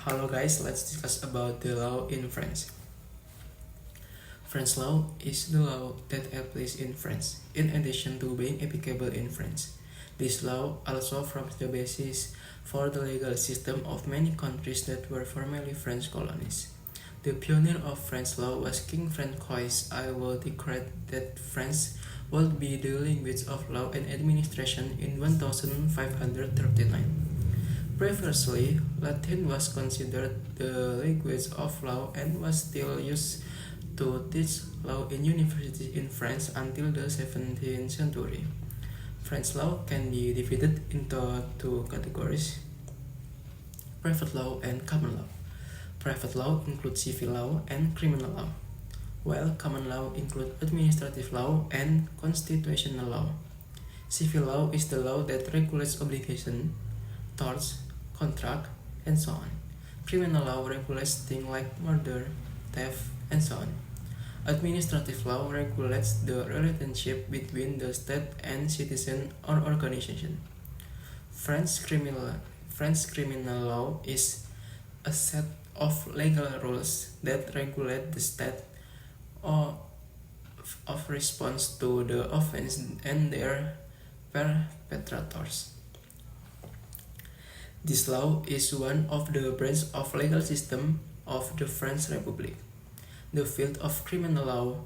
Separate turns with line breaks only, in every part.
Hello guys, let's discuss about the law in France. French law is the law that applies in France, in addition to being applicable in France. This law also forms the basis for the legal system of many countries that were formerly French colonies. The pioneer of French law was King Francois. I will decree that French would be the language of law and administration in 1539. Previously, Latin was considered the language of law and was still used to teach law in universities in France until the 17th century. French law can be divided into two categories: private law and common law. Private law includes civil law and criminal law, while common law includes administrative law and constitutional law. Civil law is the law that regulates obligation, torts, contract, and so on. Criminal law regulates things like murder, theft, and so on. Administrative law regulates the relationship between the state and citizen or organization. French criminal law is a set of legal rules that regulate the state of response to the offense and their perpetrators. This law is one of the branches of legal system of the French Republic. The field of criminal law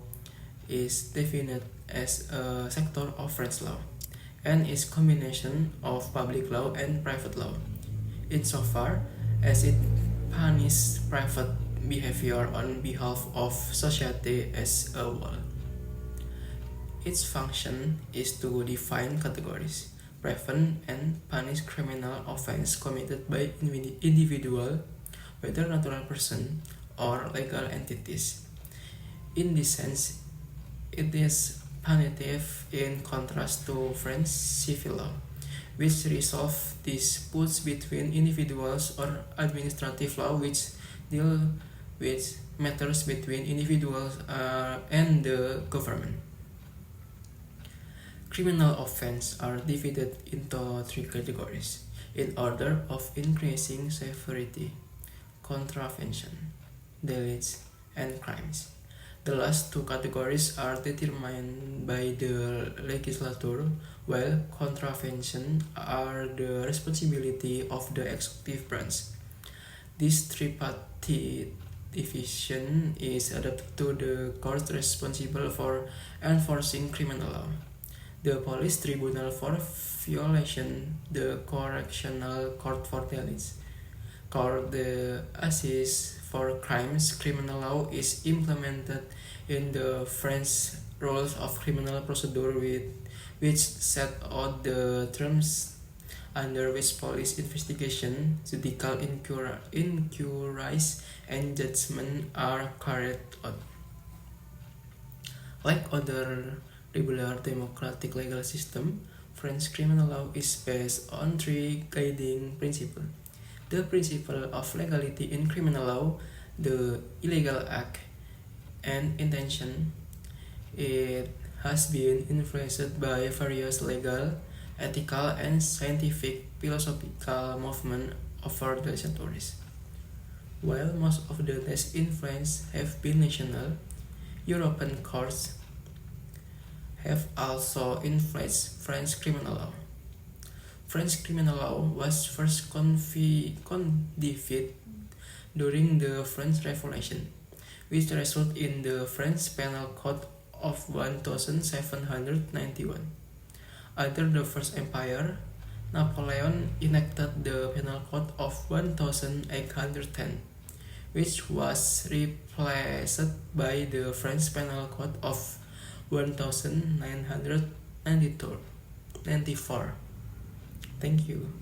is defined as a sector of French law and is combination of public law and private law, insofar as it punishes private behavior on behalf of society as a whole. Its function is to define categories, prevent and punish criminal offense committed by individual, whether natural person or legal entities. In this sense, it is punitive in contrast to French civil law, which resolves disputes between individuals, or administrative law, which deal with matters between individuals and the government. Criminal offenses are divided into three categories in order of increasing severity: contravention, deliits, and crimes. The last two categories are determined by the legislature, while contravention are the responsibility of the executive branch. This tripartite division is adapted to the courts responsible for enforcing criminal law: the police tribunal for violation, the correctional court for deliits, court d'assises for crimes. Criminal law is implemented in the French rules of criminal procedure, which set out the terms under which police investigation, judicial inquiries, and judgment are carried out. Like other regular democratic legal system, French criminal law is based on three guiding principles: the principle of legality in criminal law, the illegal act, and intention. It has been influenced by various legal, ethical, and scientific philosophical movements over the centuries. While most of the test influence have been national, European courts have also influenced French criminal law. French criminal law was first codified during the French Revolution, which resulted in the French Penal Code of 1791. Under the First Empire, Napoleon enacted the Penal Code of 1810, which was replaced by the French Penal Code of 1994. Thank you.